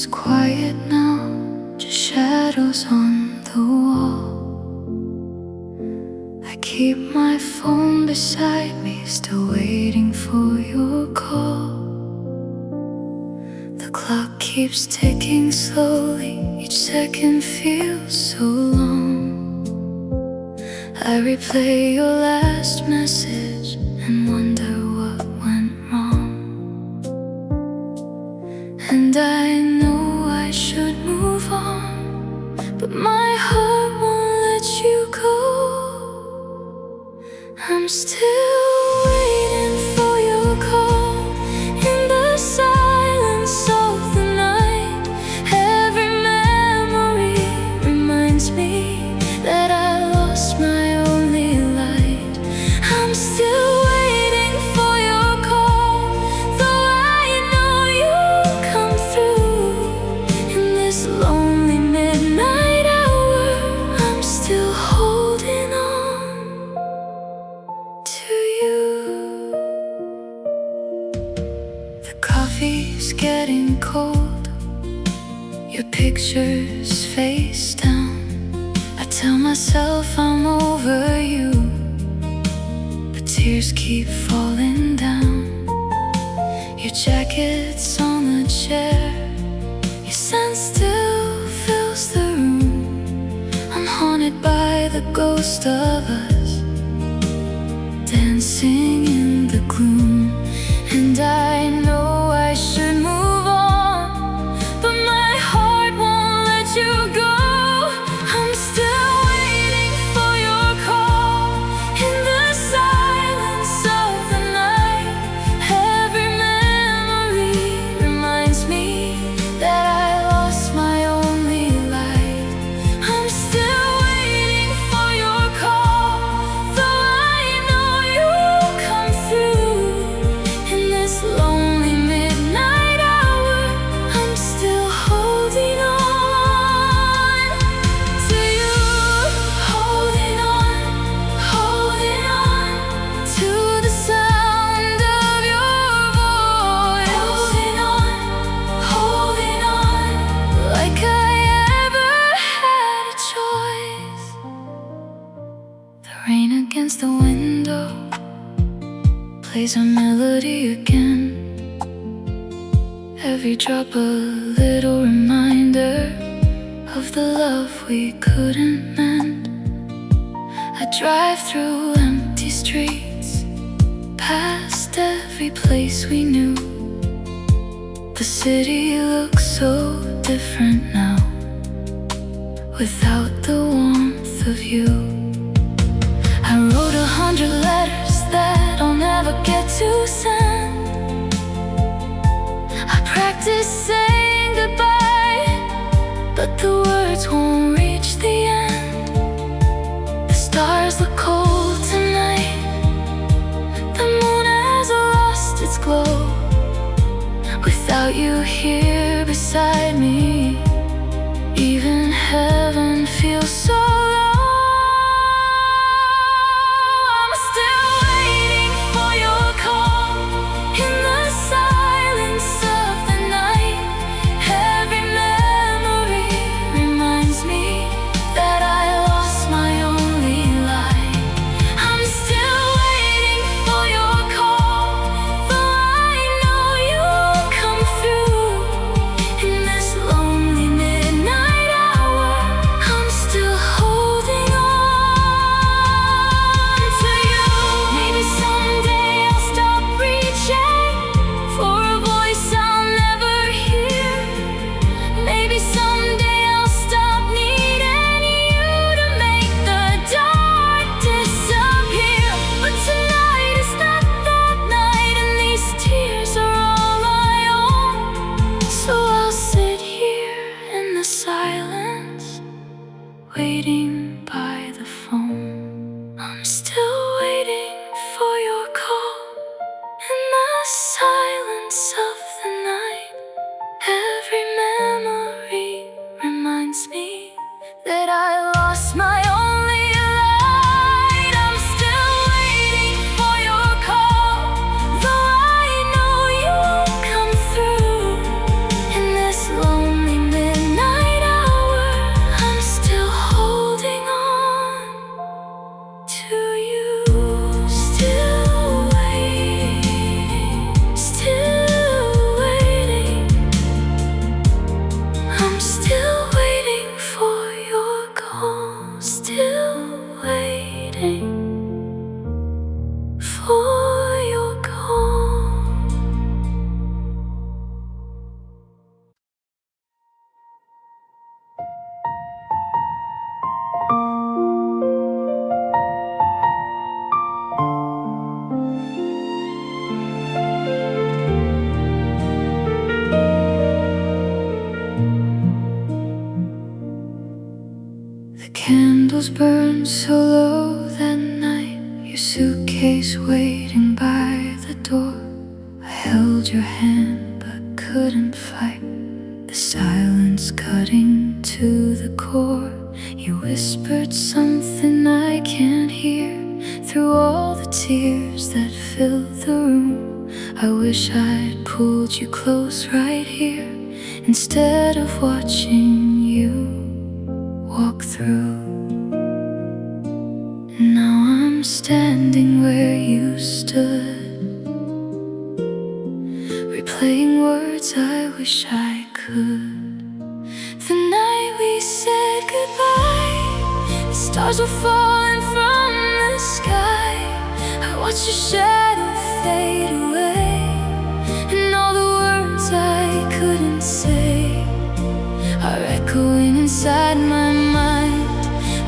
It's quiet now, just shadows on the wall. I keep my phone beside me, still waiting for your call. The clock keeps ticking slowly, each second feels so long. I replay your last message and wonder what went wrong. And I know I should move on, but my heart won't let you go. I'm still waiting for your call in the silence of the night. Every memory reminds me that I lost my only light. I'm still waiting for your call, though I know you'll come through. In this lonely midnight hour, I'm still holding on to you. The coffee's getting cold, your picture's face down. I tell myself I'm over you, but tears keep falling down. Your jacket's on the chair, your scent still fills the room. I'm haunted by the ghost of us dancing in the gloom. And I know I should move on, but my heart won't let you go. I'm still waiting for your call in the silence of the night. Every memory reminds me that I lost my only light. I'm still waiting for your call, though I know you'll come through. In this lonely midnight hour, I'm still holding on to you. Holding on to the sound of your voice. Holding on, like I ever had a choice. The rain against the window plays a melody again. Every drop a little reminder of the love we couldn't mend. I drive through empty streets, past every place we knew. The city looks so different now, without the warmth of you. I wrote 100 letters that I'll never get to send. I practice saying goodbye, but the words won't reach the end. The stars look cold tonight, the moon has lost its glow. Without you here beside me, even heaven feels so low. I'm still waiting for your call in the silence of the night. Every memory reminds me that I lost my only light. I'm still waiting for your call, though I know you'll come through. In this lonely midnight hour, I'm still holding candles burned so low that night, your suitcase waiting by the door. I held your hand but couldn't fight the silence cutting to the core. You whispered something I can't hear through all the tears that filled the room. I wish I'd pulled you close right here instead of watching you walk through. Now I'm standing where you stood, replaying words I wish I could. The night we said goodbye, the stars were falling from the sky. I watched your shadow fade away, and all the words I couldn't say are echoing inside my mind,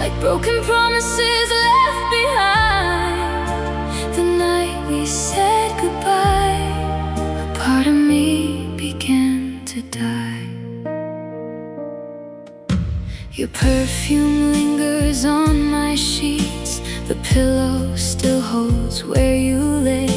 like broken promises left behind. The night we said goodbye, a part of me began to die. Your perfume lingers on my sheets, the pillow still holds where you lay.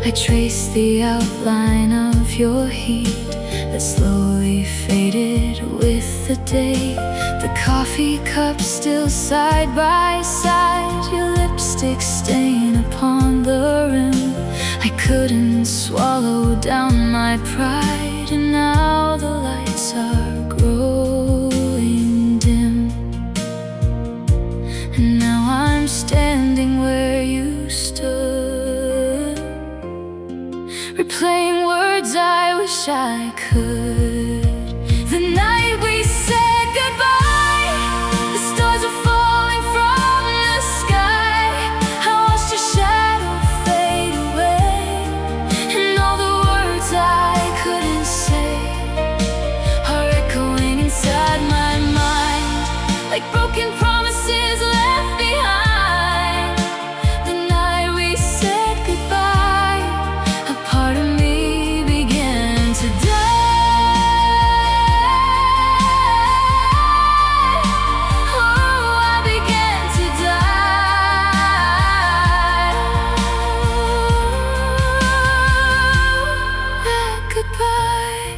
I trace the outline of your heat that slowly faded with the day. The coffee cup still side by side, your lipstick stain upon the rim. I couldn't swallow down my pride, and now the lights are growing dim. And now I'm standing where you stood, replaying words I wish I could. The night we said goodbye, the stars are falling from the sky. I watched your shadow fade away, and all the words I couldn't say are echoing inside my mind, like broken promises left behind. The night we said goodbye, a part of me began to die. Oh, I began to die. That goodbye.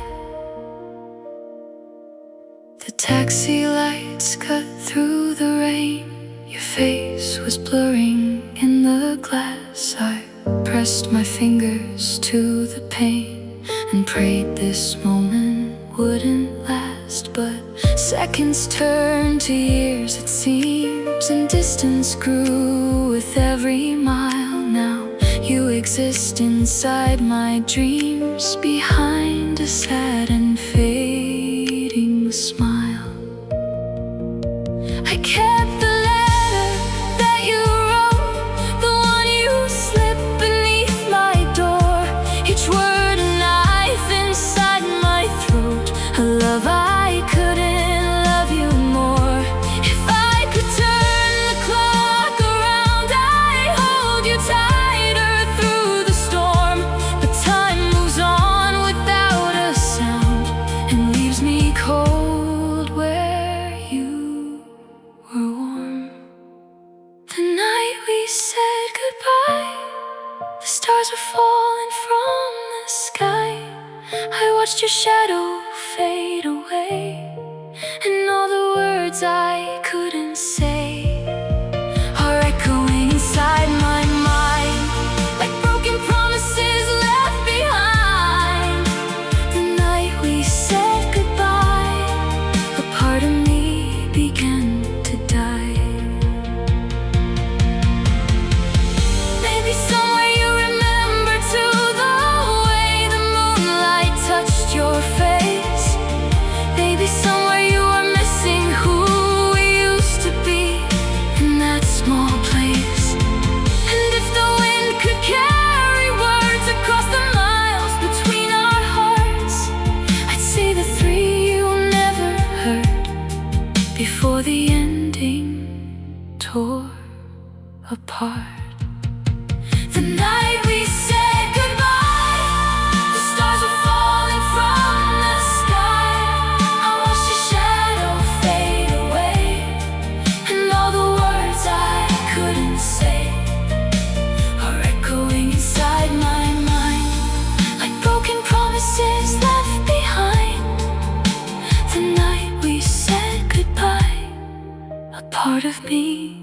The taxi lights cut through the rain, your face was blurring in the glass. I pressed my fingers to the pane and prayed this moment wouldn't last. But seconds turned to years, it seems, and distance grew with every mile. Now you exist inside my dreams, behind a sad and fading smile. I kept the letter that you wrote, the one you slipped beneath my door. Each word a knife inside my throat, a love I couldn't love you more. If I could turn the clock around, I'd hold you tighter through the storm. But time moves on without a sound and leaves me cold where you were warm. The night we said goodbye, the stars were falling from the sky. I watched your shadow fade away, and all the words I couldn't say are echoing inside my mind, like broken promises left behind. The night we said goodbye, a part of me began to die. Maybe somewhere you remember too, the way the moonlight touched your face. Maybe part of me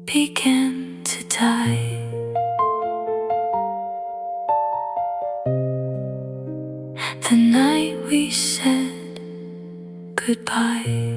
began to die. The night we said goodbye.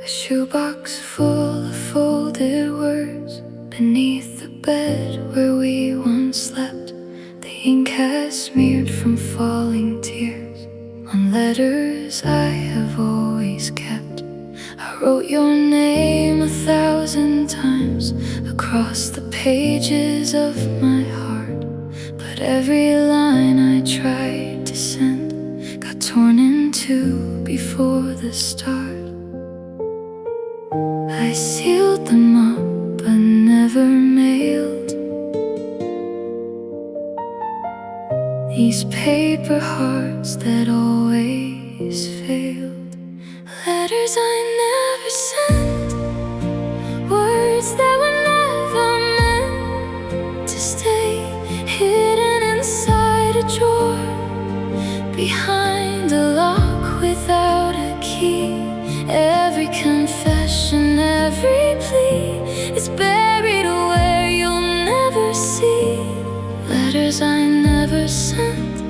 A shoebox full of folded words beneath the bed where we once slept. The ink has smeared from falling tears on letters I have always kept. I wrote your name 1,000 times across the pages of my heart, but every line I tried to send got torn in two before the start. I sealed them up but never mailed these paper hearts that always failed. Letters I never sent, words that were never meant to stay hidden inside a drawer, behind a lock without a key. Every confession, every plea is buried where you'll never see. Letters I never sent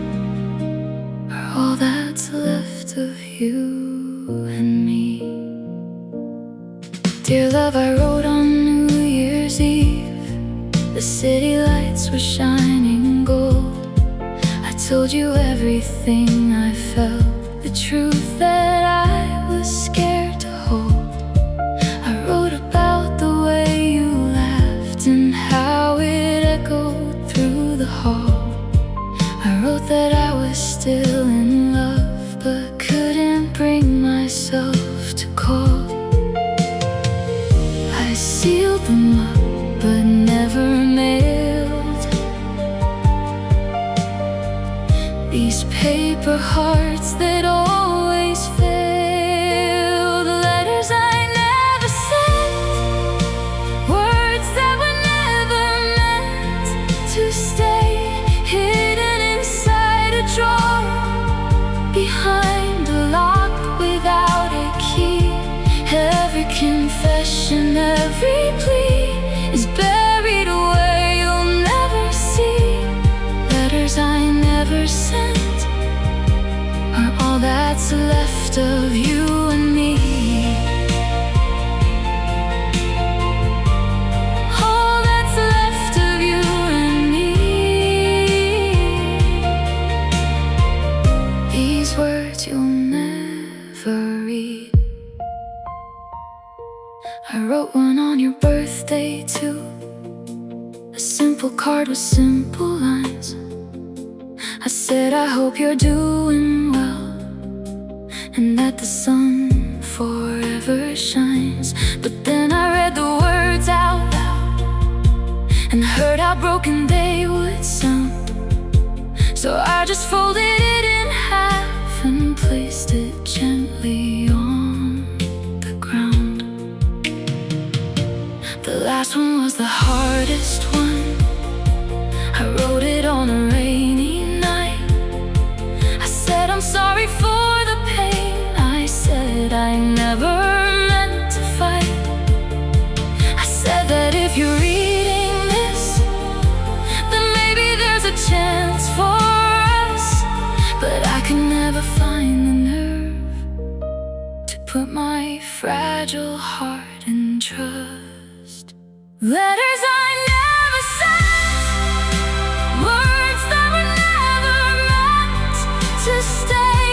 are all that's left of you and me. Dear love, I wrote on New Year's Eve. The city lights were shining gold. I told you everything I felt, the truth that I was scared to hold. I wrote about the way you laughed and how it echoed through the hall. I wrote that I was still in love but couldn't bring myself to call. I sealed them up but never mailed these paper hearts that always failed. Letters I never sent, words that were never meant to stay hidden inside a drawer, behind a lock without a key. Every confession, every plea is buried where you'll never see. Letters I never sent are all that's left of you and me. All that's left of you and me. These words you'll never read. I wrote one on your birthday too, a simple card with simple lines. I said I hope you're doing well and that the sun forever shines. But then I read the words out loud and heard how broken they would sound. So I just folded it in half and placed it gently on the ground. The last one was the hardest one. I wrote it on a rainy night. I said I'm sorry for the pain. I said I never meant to fight. I said that if you're reading this, then maybe there's a chance for us. But I could never find the nerve to put my fragile heart in trust. Letters I never sent, words that were never meant to stay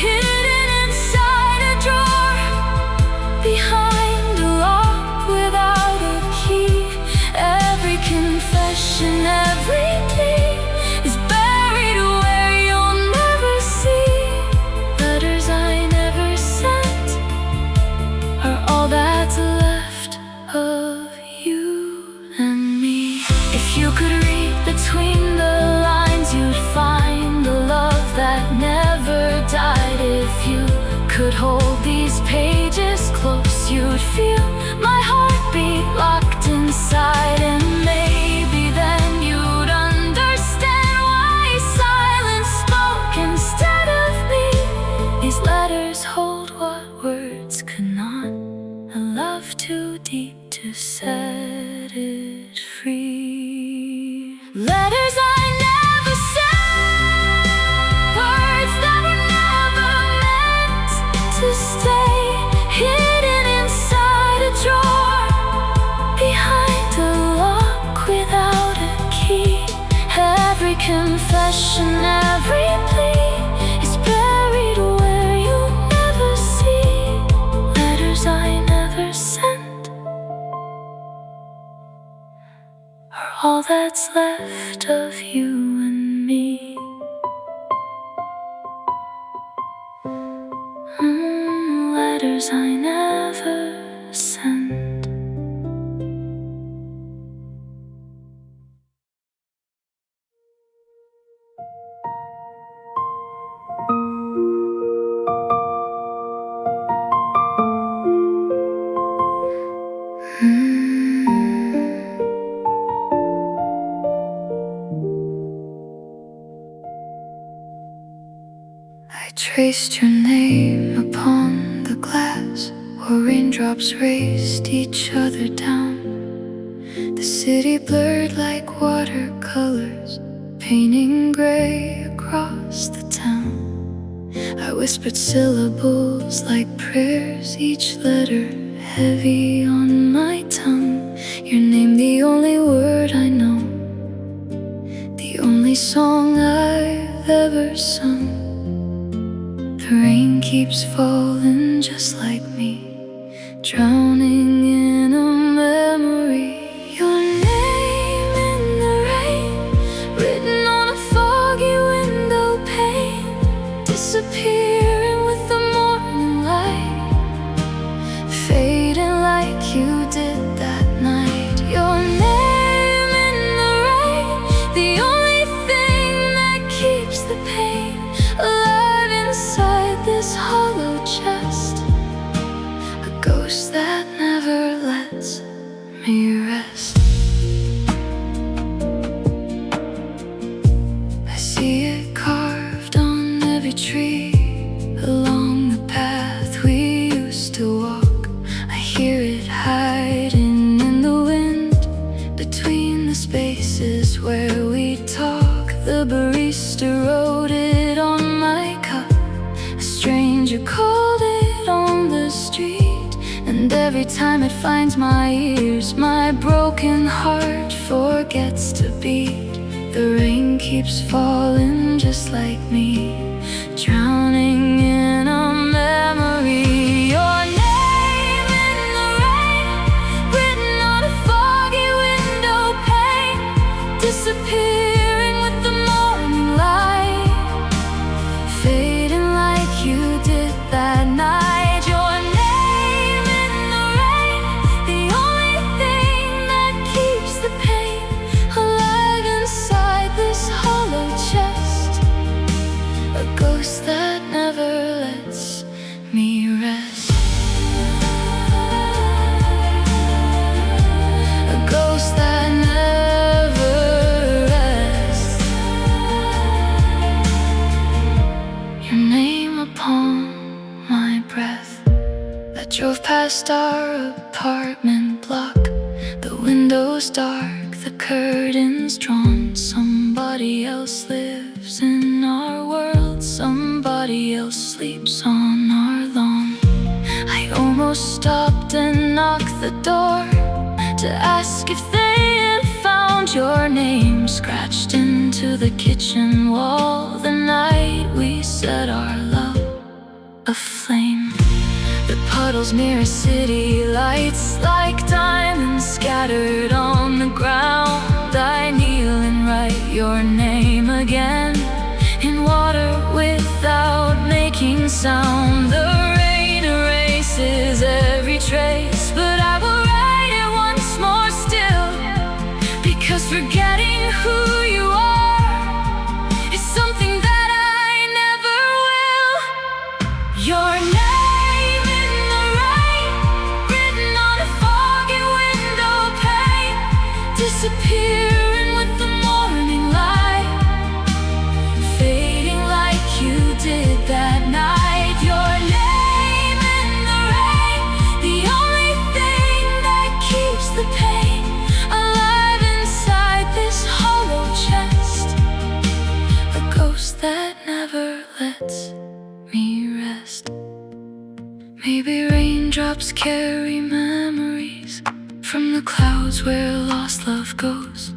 hidden inside a drawer, behind a lock without a key. Every confession, every plea is buried where you'll never see. Letters I never sent are all that's left of you and me. love too deep to set it free. Letters I never sent, words that were never meant to stay hidden inside a drawer, behind a lock without a key. Every confession, every plea is buried where you'll never see. Letters I never sent are all that's left of you and me. Letters I never sent. I traced your name upon the glass, where raindrops raced each other down. The city blurred like watercolors, painting gray across the town. I whispered syllables like prayers, each letter heavy on my tongue. Your name, the only word I know, the only song I've ever sung. The rain keeps falling just like me, drowning in a memory. Your name in the rain, written on a foggy window pane, disappearing with the morning light, fading like you did that night. Your name in the rain, the only thing that keeps the pain alive inside this hollow chest, a ghost that never lets me rest. I see it carved on every tree along the path we used to walk. I hear it hiding in the wind, between the spaces where we talk. The barista wrote it on my cup, a stranger called it on the street, and every time it finds my ears, my broken heart forgets to beat. The rain keeps falling just like me, drowning in a memory. Your name in the rain, written on a foggy window pane, disappearing with the morning light, fading like you did that night. Your name in the rain, the only thing that keeps the pain alive inside this hollow chest, a ghost that never lets me rest, a ghost that never rests. Your name upon my breath, that drove past our apartment block. The windows dark, the curtains drawn. Somebody else lives in our world, somebody else sleeps on our lawn. I almost stopped and knocked the door to ask if they had found your name, scratched into the kitchen wall the night we set our love aflame. The puddles mirror city lights like diamonds scattered on the ground. I kneel and write your name again in water without making sound. The rain erases every trace, but I will write it once more still, because forgetting who you are is something that I never will. Your name in the rain, written on a foggy window pane, disappearing with the morning light, fading like you did that night. Your name in the rain, the only thing Raindrops carry memories from the clouds where lost love goes.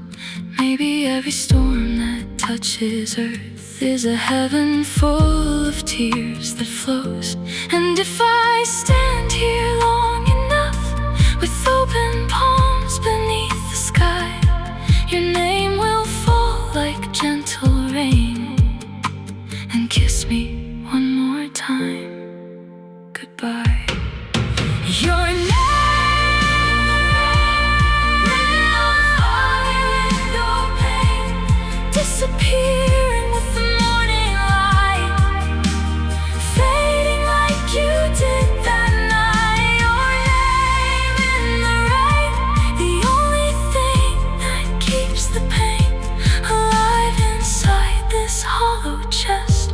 Maybe every storm that touches earth is a heaven full of tears that flows. And if I stand here long enough with open palms beneath the sky, your name will fall like gentle rain and kiss me one more time. Goodbye. Your name disappearing with the morning light, fading like you did that night. Your name in the rain, the only thing that keeps the pain alive inside this hollow chest,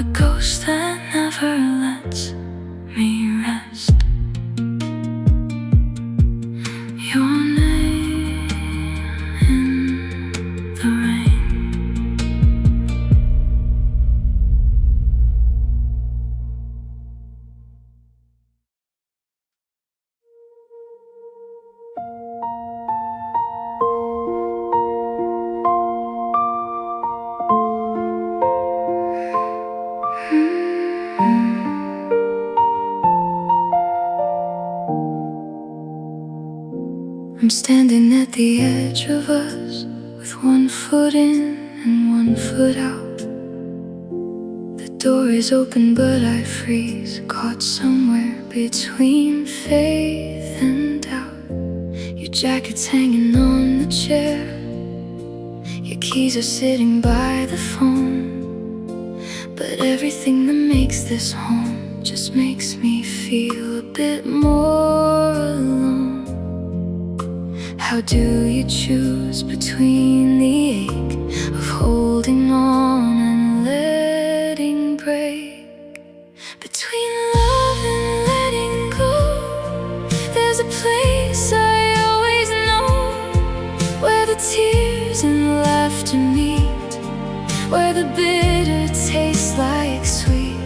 a ghost that never lets me rest. Your name in the rain. I'm standing at the edge of us, with one foot in and one foot out. The door is open but I freeze, caught somewhere between faith and doubt. Your jacket's hanging on the chair, your keys are sitting by the phone. But everything that makes this home just makes me feel a bit more alone. How do you choose between the ache of holding on and letting break? Between love and letting go, there's a place I always know, where the tears and laughter meet, where the bitter tastes like sweet.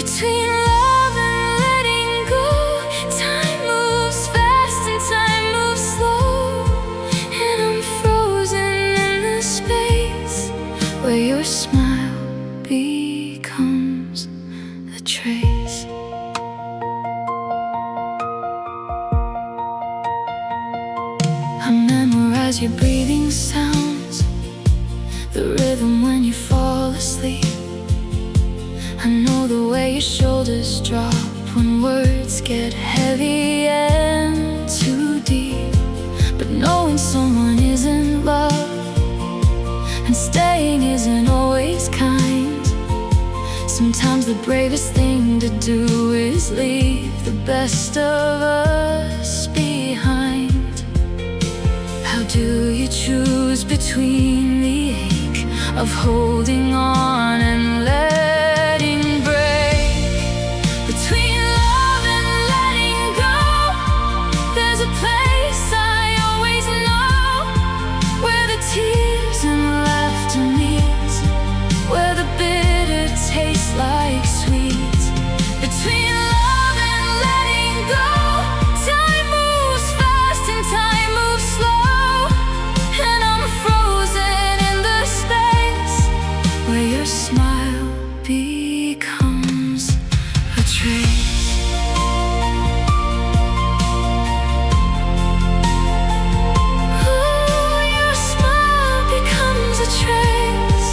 Between love and letting go, time moves fast and time moves slow, and I'm frozen in the space where your smile becomes a trace. I memorize your breathing sounds, the rhythm when you fall asleep. I know the way your shoulders drop when words get heavy and too deep. But knowing someone isn't love, and staying isn't always kind. Sometimes the bravest thing to do is leave the best of us behind. How do you choose between the ache of holding on and letting break? Between love and letting go, there's a place I always know, where the tears and laughter meet, where the bitter tastes like sweet. Between love and letting go, time moves fast and time moves slow, and I'm frozen in the space where your smile becomes a trace. Ooh, your smile becomes a trace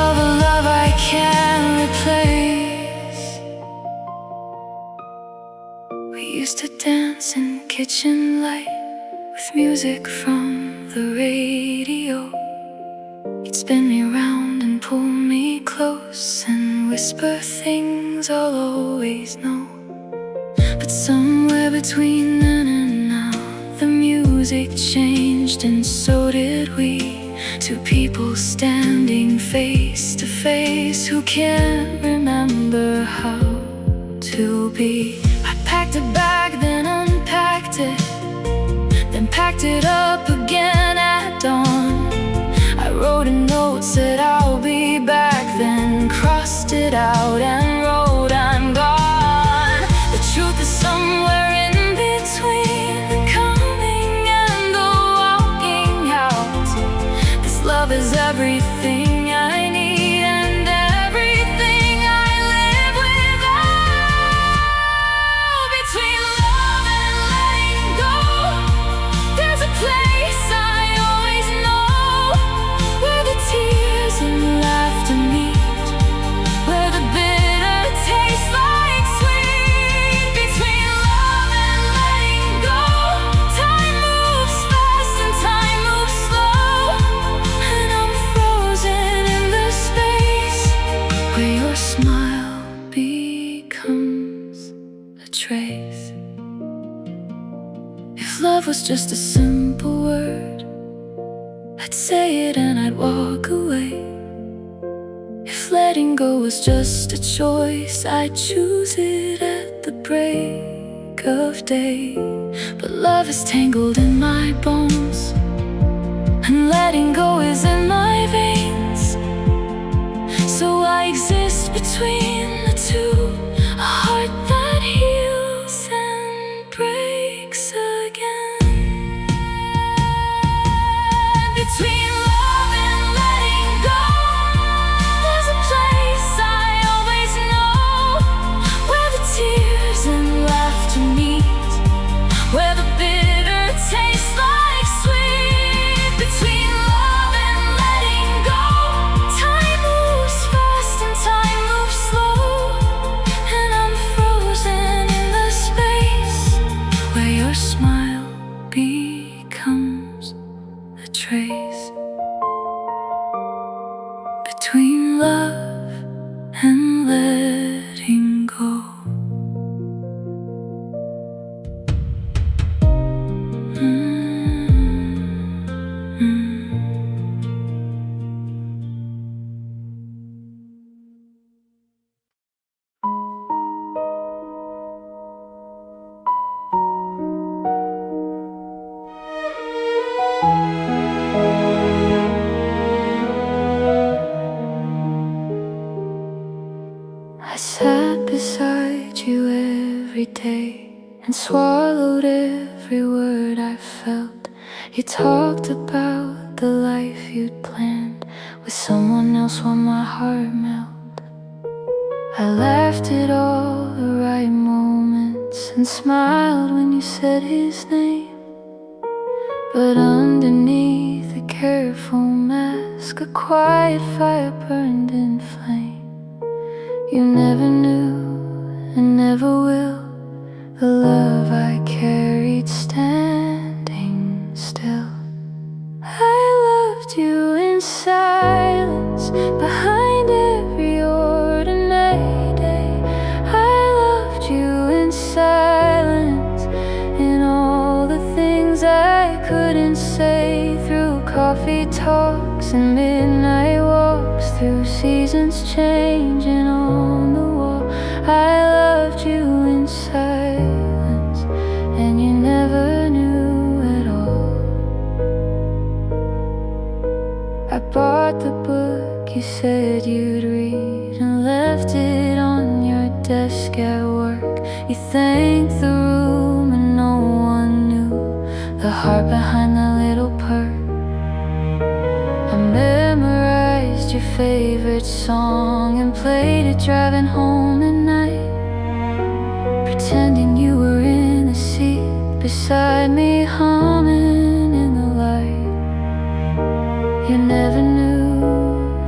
of a love I can't replace. We used to dance in kitchen light with music from the radio. You'd spin me around and pull me close and whisper things I'll always know. But somewhere between then and now, the music changed and so did we. Two people standing face to face who can't remember how to be. I packed a bag, then unpacked it, then packed it up again at dawn. I wrote a note, said I'll be back, then crossed it out and wrote I trace. If love was just a simple word, I'd say it and I'd walk away. If letting go was just a choice, I'd choose it at the break of day. But love is tangled in my bones, and letting go is in my veins. So I exist between the two, a heart that heals and breaks again. Between love and letting go, there's a place I always know, where the tears and laughter meet, where the bitter tastes like sweet. Between love and letting go, time moves fast and time moves slow, and I'm frozen in the space where your smile becomes a trace. Between love and letting go. I sat beside you every day and swallowed every word I felt. You talked about the life you'd planned with someone else while my heart melted. I laughed at all the right moments and smiled when you said his name. But underneath a careful mask, a quiet fire burned in flame. You never knew and never will the love I carried standing still. I loved you in silence, behind every ordinary day. I loved you in silence, in all the things I couldn't say, through coffee talks and midnight walks, through seasons changing on the wall. I loved you in silence, and you never knew at all. I bought the book you said you'd read and left it on your desk at work. You thanked the room and no one knew the heart behind the little perk. I memorized your favorite song and played it driving home at night, pretending you were in the seat beside me, humming in the light. You never knew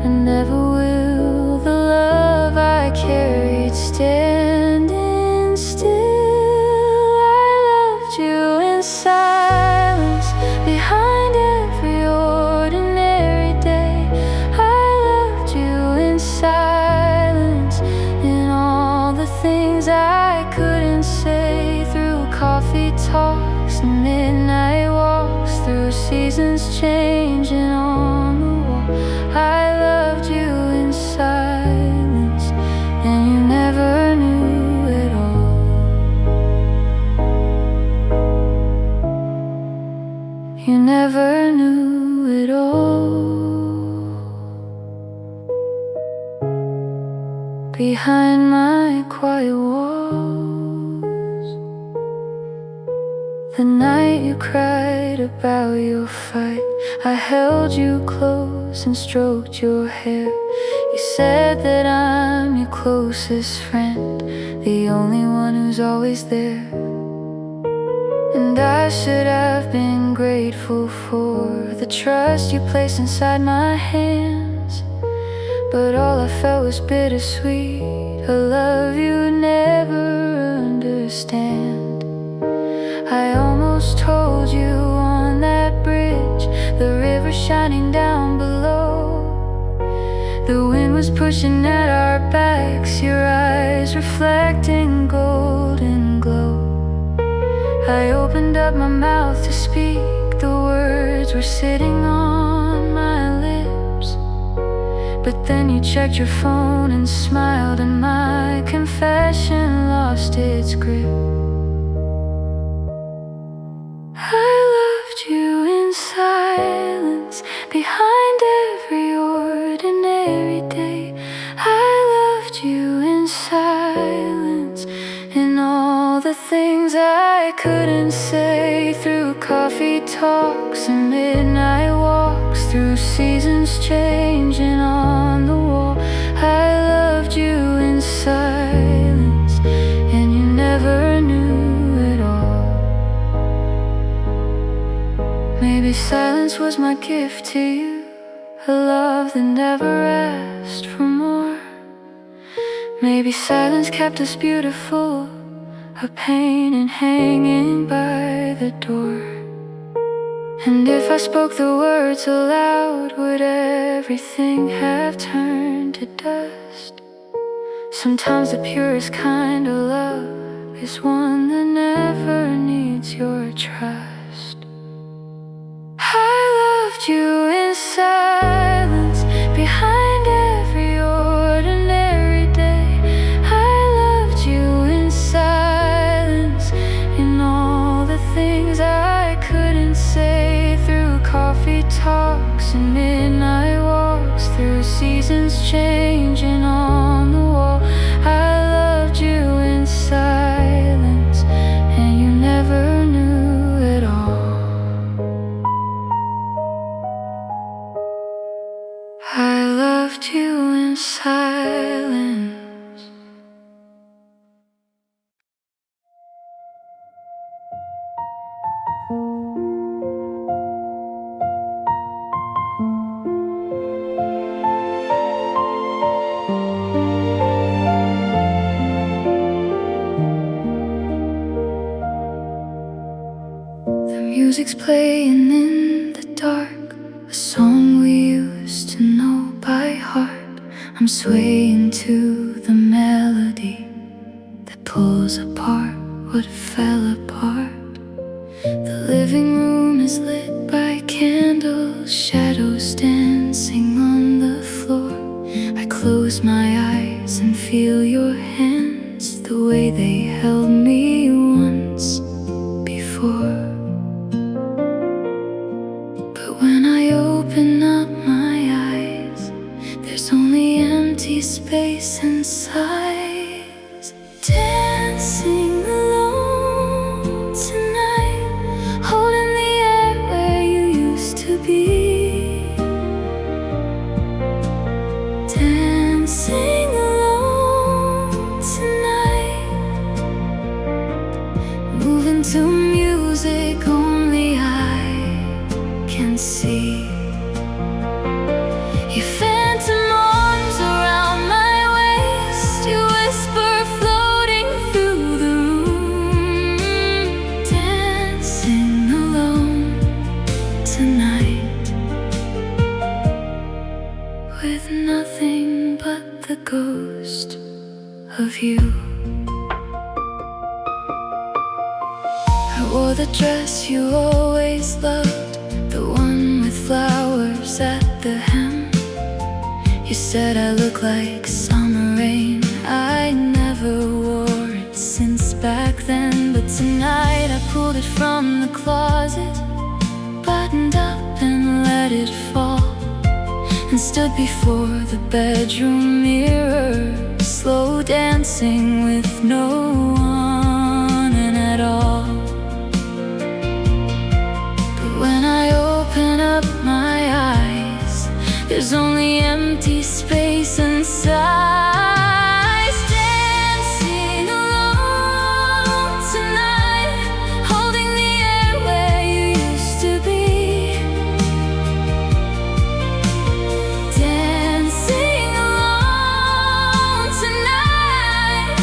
and never will the love I carried standing still. I loved you in silence, behind every ordinary day. I loved you in silence, in all the things I couldn't say, through coffee talks and midnight walks, through seasons changing on the wall. I loved you in silence, and you never knew it all. You never knew it all. Behind my quiet walls, the night you cried about your fight, I held you close and stroked your hair. You said that I'm your closest friend, the only one who's always there. And I should have been grateful for the trust you placed inside my hands, but all I felt was bittersweet, a love you never understand. I almost told you on that bridge, the river shining down below. The wind was pushing at our backs, your eyes reflecting golden glow. up my mouth to speak, the words were sitting on my lips. But then you checked your phone and smiled, and my confession lost its grip. I loved you in silence, behind every ordinary day. I loved you in silence, in all the things I couldn't say, through coffee talks and midnight walks, through seasons changing on the wall. I loved you in silence, and you never knew it all. Maybe silence was my gift to you, a love that never asked for more. Maybe silence kept us beautiful, a painting hanging by the door. And if I spoke the words aloud, would everything have turned to dust? Sometimes the purest kind of love is one that never needs your trust. I loved you in silence, behind every ordinary day. I loved you in silence, in all the things I couldn't say, through coffee talks and midnight walks, through seasons changing on the wall. I loved you in silence, and you never knew it all. I loved you in silence. The music's playing in the dark, a song we used to know by heart. I'm swaying to the melody that pulls apart what fell apart. The living room is lit by candles, shadows dancing on the floor. I close my eyes and feel your hands, the way they held me once before. But when I open up my eyes, there's only empty space and sighs. Dancing alone tonight, holding the air where you used to be. Dancing alone tonight, moving to music only I can see. Your phantom arms around my waist, you whisper floating through the room. Dancing alone tonight, with nothing but the ghost of you. I wore the dress you always loved, the one with flowers at the hem. You said I look like summer rain. I never wore it since back then, but tonight I pulled it from the closet, buttoned up and let it fall, and stood before the bedroom mirror, slow dancing with no one in at all. But when I open up my eyes, there's only empty space and sighs. Dancing alone tonight, holding the air where you used to be. Dancing alone tonight,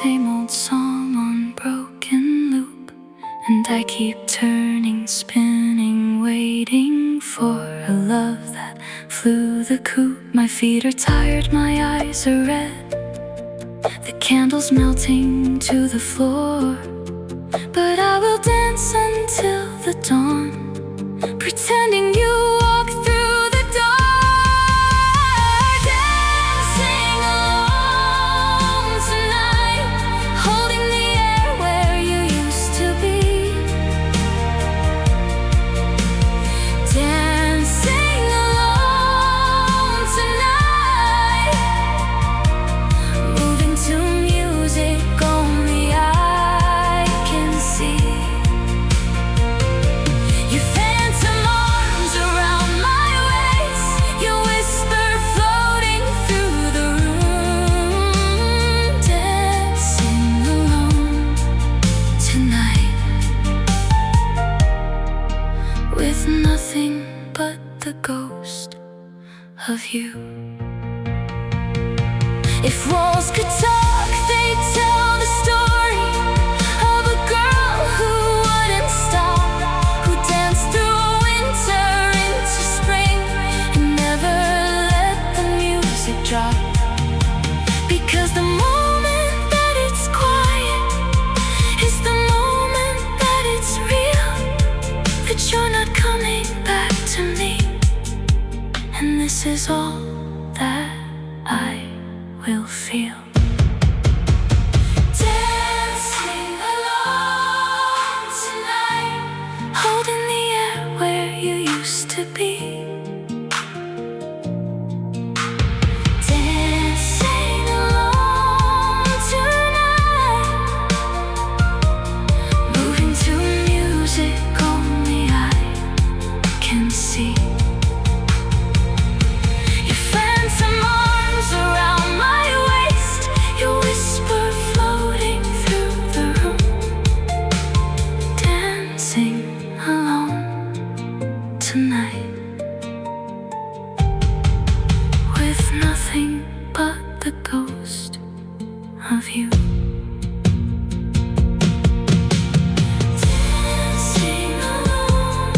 same old song on broken loop, and I keep turning, spinning, waiting for a love that flew the coop. My feet are tired, my eyes are red, the candles melting to the floor. But I will dance until the dawn, pretending you walk through the door. Dancing alone tonight, holding the air where you used to be. Dancing alone tonight, moving to music only I can see. Your phantom arms around my waist, your whisper floating through the room. Dancing alone tonight, with nothing but the ghost of you. If walls could talk, they'd tell the story of a girl who wouldn't stop, who danced through winter into spring and never let the music drop. Because the moment that it's quiet is the moment that it's real, that you're not coming back to me. And this is all that I will feel. Dancing alone tonight, holding the air where you used to be. Dancing alone tonight, moving to music only I can see. Your phantom arms around my waist, your whisper floating through the room. Dancing alone tonight, with nothing but the ghost of you. Dancing alone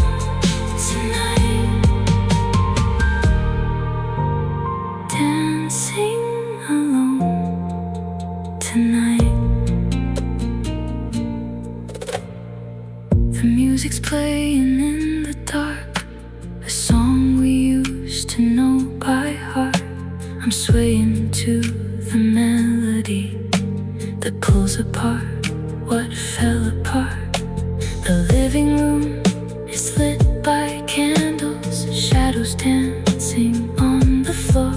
tonight, dancing alone tonight. The music's playing in the dark, a song we used to know by heart. I'm swaying to the melody that pulls apart what fell apart. The living room is lit by candles, shadows dancing on the floor.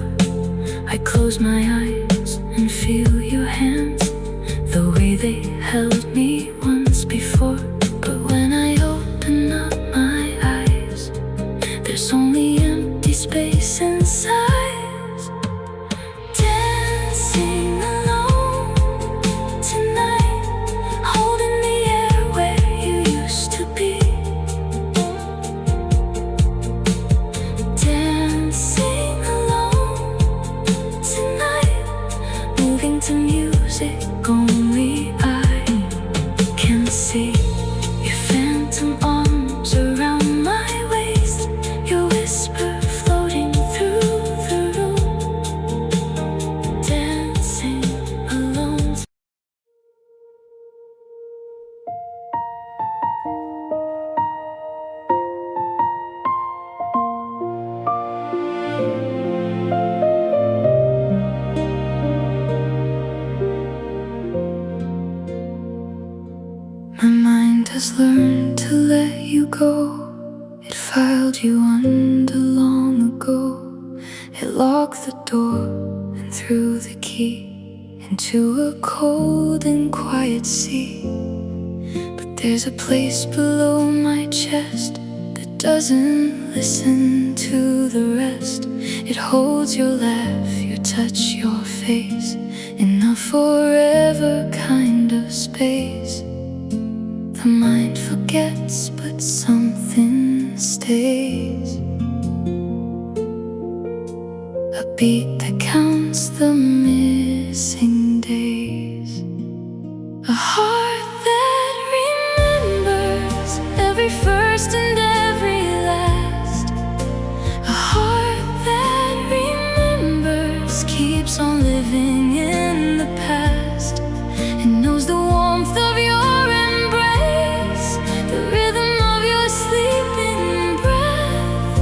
I close my eyes and feel your hands, the way they held me once before. But when I open up my eyes, there's only empty space inside. Dancing alone tonight, holding the air where you used to be. Dancing alone tonight, moving to music only I can see. Your phantom arms around my waist, your whisper floating through the room. Dancing alone. My mind has learned to let you go. It filed you under long ago. It locked the door and threw the key into a cold and quiet sea. But there's a place below my chest that doesn't listen to the rest. It holds your laugh, your touch, your face, in a forever kind of space. The mind forgets, but something stays. A beat that counts the missing days. heart that remembers every first and every last. A heart that remembers, keeps on living in the past. It knows the warmth of your embrace, the rhythm of your sleeping breath.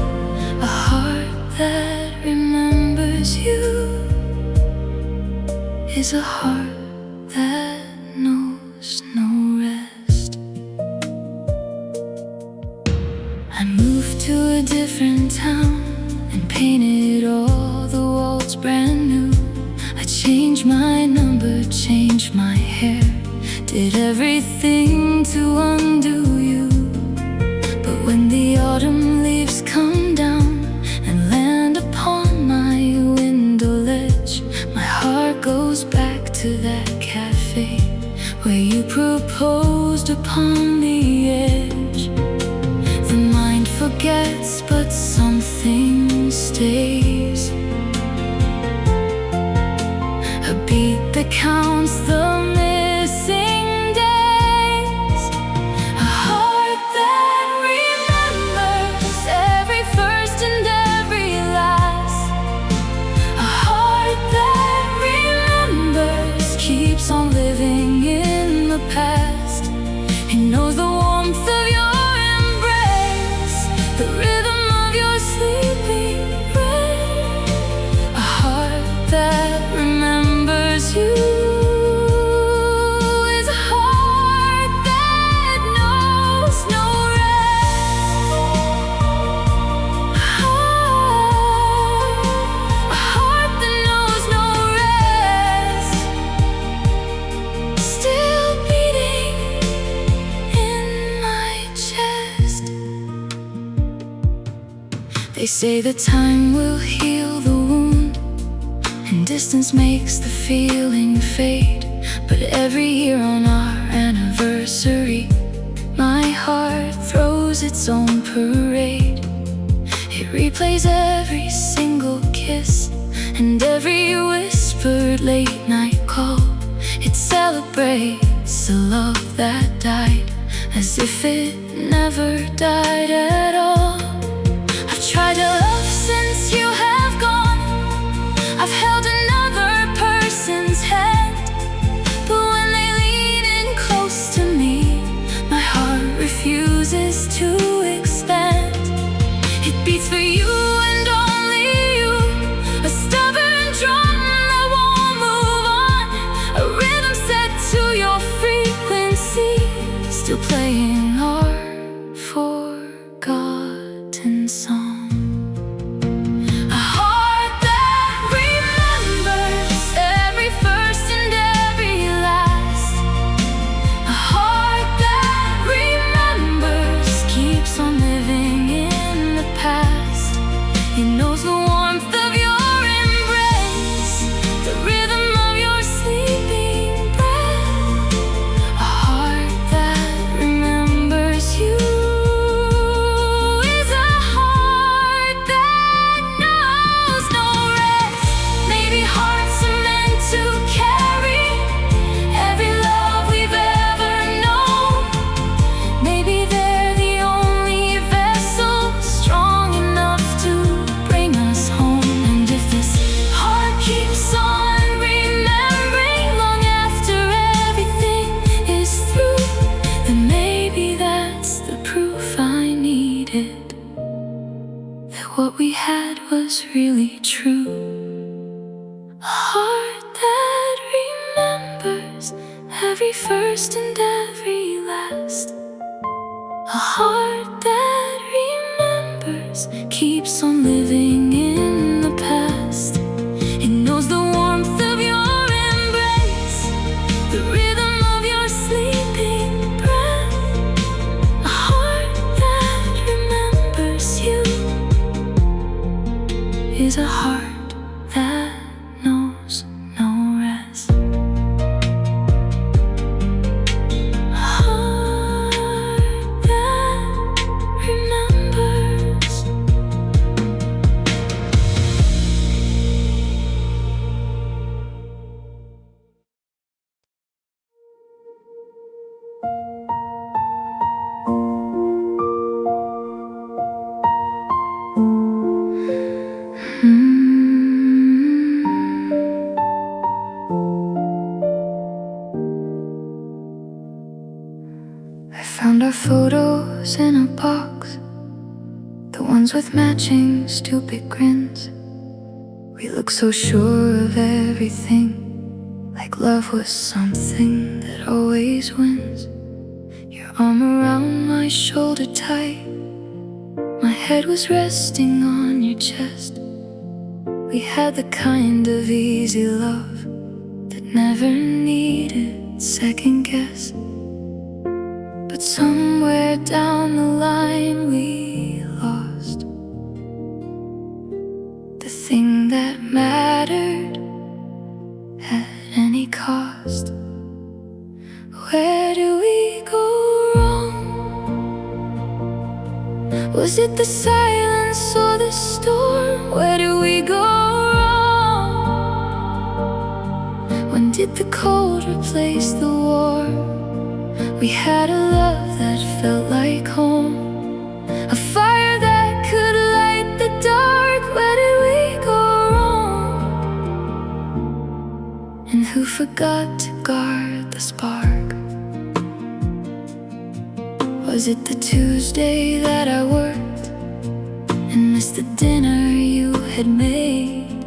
A heart that remembers you is a heart that knows no rest. I moved to a different town and painted all the walls brand new. I changed my number, changed my hair, did everything to undo you. But when the autumn leaves come down and land upon my window ledge, my heart goes back to that cafe where you proposed upon the edge. The mind forgets, but something stays. A beat that counts the missing days. A heart that remembers every first and every last. A heart that remembers, keeps on living in the past. It knows the warmth of your embrace, the rhythm of your sleeping breath. A heart that remembers you is a heart that knows no rest. A heart that knows no rest, still beating in my chest. They say that time will heal the wound, and distance makes the feeling fade. But every year on our anniversary, my heart throws its own parade. It replays every single kiss and every whispered late night call. It celebrates a love that died as if it never died at all. I've tried to love since you have gone. I've held another person's hand, but when they lean in close to me, my heart refuses to expand. It beats for you and only you, a stubborn drum that won't move on, a rhythm set to your frequency, still playing our forgotten song. A heart that remembers every first and every last. A heart that remembers, keeps on living in the past. It knows the warmth of your embrace, the rhythm of your sleeping breath. A heart that remembers you is a heart that knows no rest. Maybe hearts are meant to carry every love we've ever known. Maybe they're the only vessel strong enough to bring us home. And if this heart keeps on remembering long after everything is through, then maybe that's the proof I needed, that what we had was really true. A heart that remembers every first and every last. A heart that remembers, keeps on living in the past. It knows the warmth of your embrace, the rhythm of your sleeping breath. A heart that remembers you is a heart that knows no rest. A heart that remembers. found our photos in a box, the ones with matching stupid grins. We looked so sure of everything, like love was something that always wins. Your arm around my shoulder tight, my head was resting on your chest. We had the kind of easy love that never needed second guess. But somewhere down the line we lost the thing that mattered at any cost. Where do we go wrong? Was it the silence or the storm? Where do we go wrong? When did the cold replace the warm? We had a love that felt like home, a fire that could light the dark. Where did we go wrong? And who forgot to guard the spark? Was it the Tuesday that I worked and missed the dinner you had made?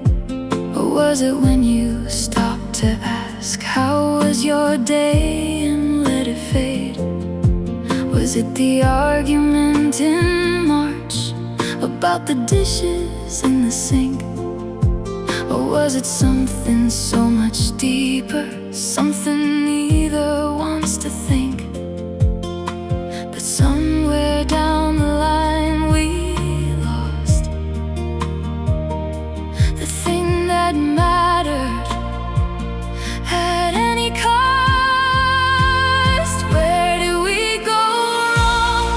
Or was it when you stopped to ask, how was your day, and let it fade? Was it the argument in March about the dishes in the sink? Or was it something so much deeper, something neither wants to think? But somewhere down the line we lost the thing that mattered at any cost. Where do we go wrong?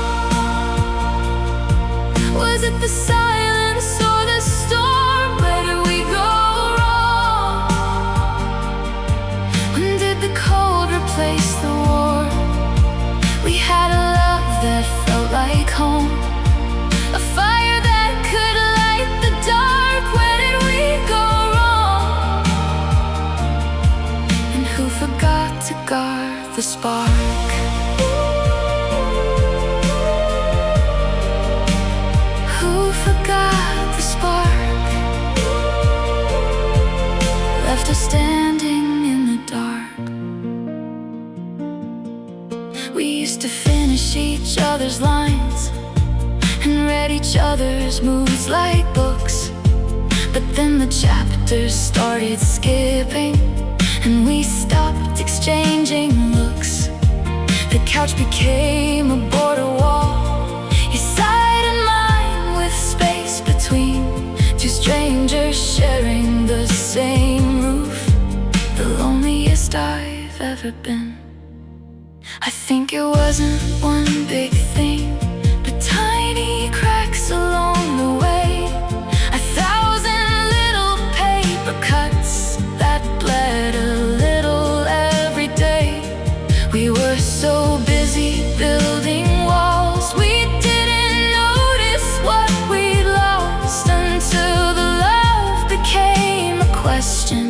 Was it the silence or the storm? Where do we go wrong? When did the cold replace the warm? We had a love that felt like home, a fire that could light the dark. Where did we go wrong? And who forgot to guard the spark? Who forgot the spark? Left us standing in the dark. We used to finish each other's lines and read each other's moods like books. But then the chapters started skipping and we stopped exchanging looks. The couch became a border wall, your side and mine, with space between. Two strangers sharing the same roof, the loneliest I've ever been. I think it wasn't one big thing, but tiny cracks along the way, 1,000 little paper cuts that bled a little every day. We were so busy building walls, we didn't notice what we lost until the love became a question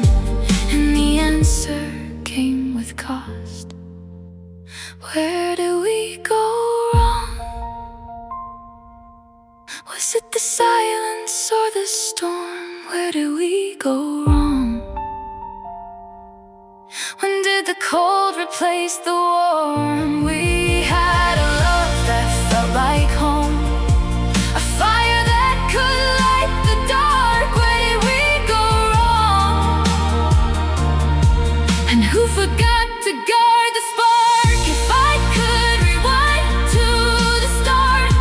and the answer came with cost. Where do we go wrong? Was it the silence or the storm? Where do we go wrong? When did the cold replace the warm? We had a love that felt like home, a fire that could light the dark. Where did we go wrong? And who forgot to guard the spark? If I could rewind to the start,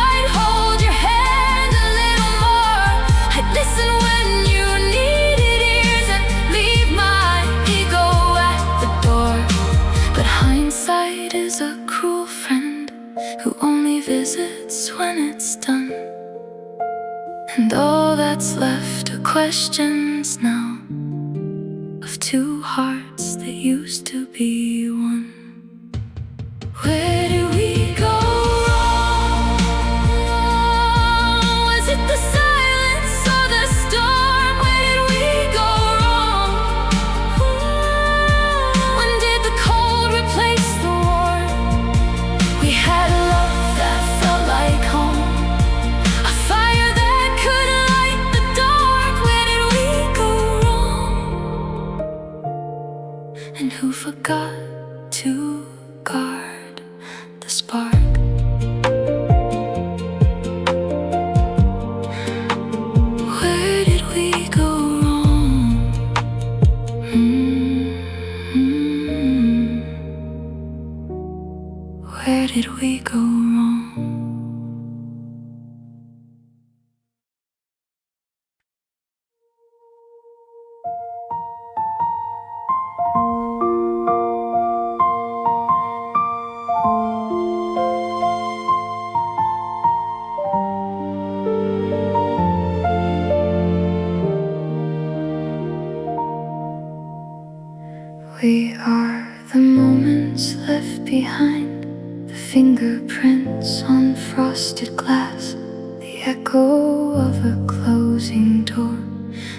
I'd hold your hand a little more. I'd listen when you needed ears and leave my ego at the door. But hindsight is a cruel friend who only visits when it's done. And all that's left are questions now of two hearts that used to be one. Where do we go wrong? Was it the silence or the storm? Where did we go wrong? When did the cold replace the warm? We had forgot to guard the spark. Where did we go wrong? Where did we go wrong? We are the moments left behind, the fingerprints on frosted glass, the echo of a closing door,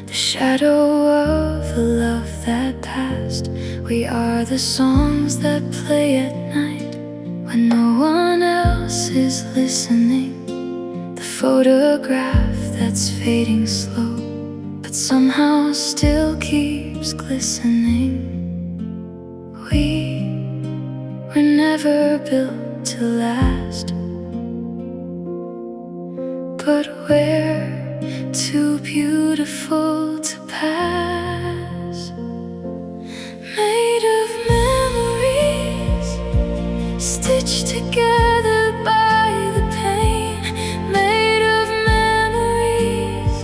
the shadow of a love that passed. We are the songs that play at night when no one else is listening, the photograph that's fading slow but somehow still keeps glistening. We were never built to last, but we're too beautiful to pass. Made of memories, stitched together by the pain. Made of memories,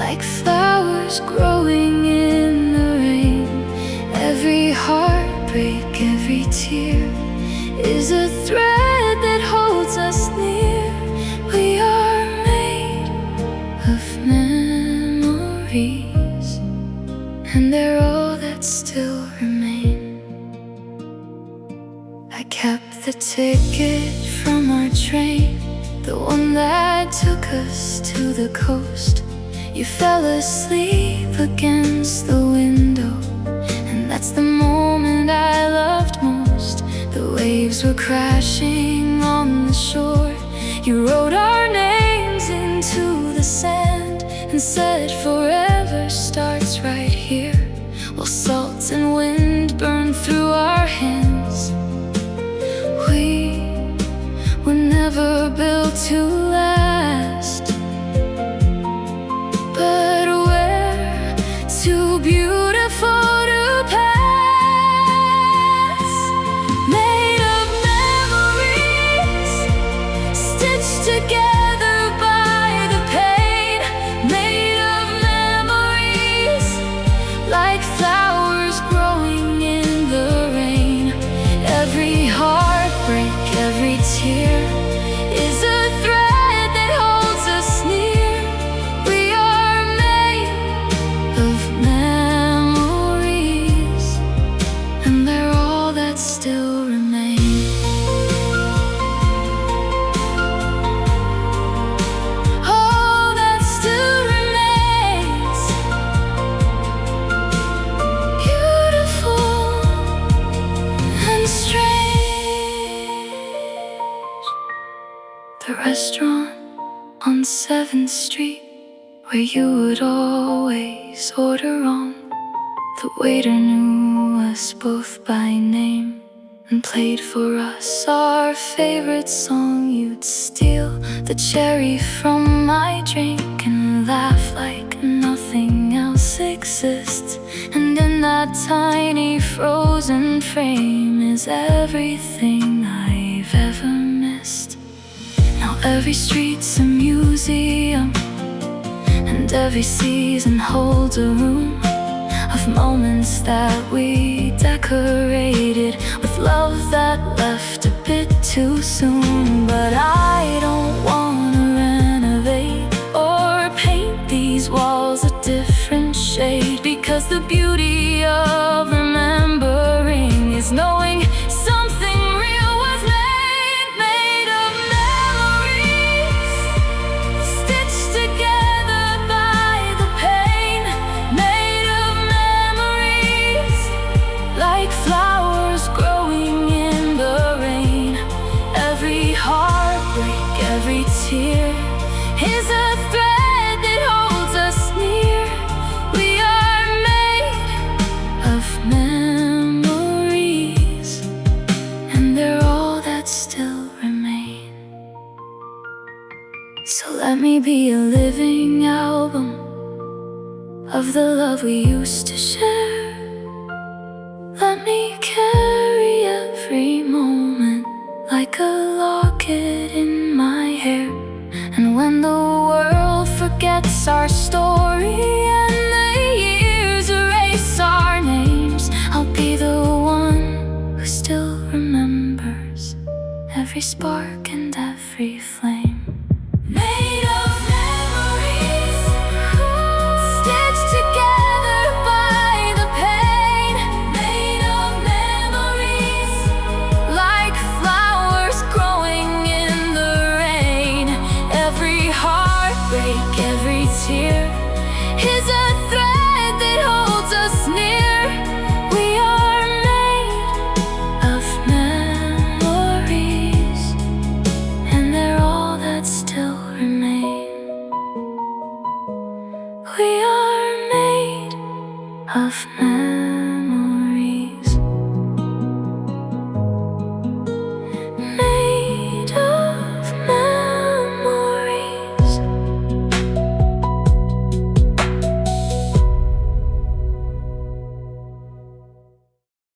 like flowers growing in the rain. Every heartbreak, every tear is a thread that holds us near. We are made of memories, and they're all that still remain. I kept the ticket from our train, the one that took us to the coast. You fell asleep against the window, and that's the moment I loved most. The waves were crashing on the shore. You wrote our names into the sand and said forever starts right here, while salt and wind burned through our hands. We were never built to last, but we're too beautiful to pass. Made of memories, stitched together by the pain. Made of memories, like flowers growing in the rain. Every heartbreak, every tear is a thread that holds us near. We are made of memories, and they're all that still remain. All that still remains, beautiful and strange. The restaurant on 7th Street, where you would always order on. The waiter knew us both by name and played for us our favorite song. You'd steal the cherry from my drink and laugh like nothing else exists. And in that tiny frozen frame is everything I've ever missed. Now every street's a museum, and every season holds a room of moments that we decorated with love that left a bit too soon. But I don't wanna renovate or paint these walls a different shade, because the beauty of remembering is knowing something real was made. Made of memories, stitched together by the pain. Made of memories, like flowers growing in the rain. Every heartbreak, every tear is a thread that holds us near. We are made of memories. Let me be a living album of the love we used to share. Let me carry every moment like a locket in my hair. And when the world forgets our story and the years erase our names, I'll be the one who still remembers every spark and every flame. Made of memories, stitched together by the pain. Made of memories, like flowers growing in the rain. Every heartbreak, every tear is a thread that holds us near. We are made of memories, and they're all that still remain. We are made of memories.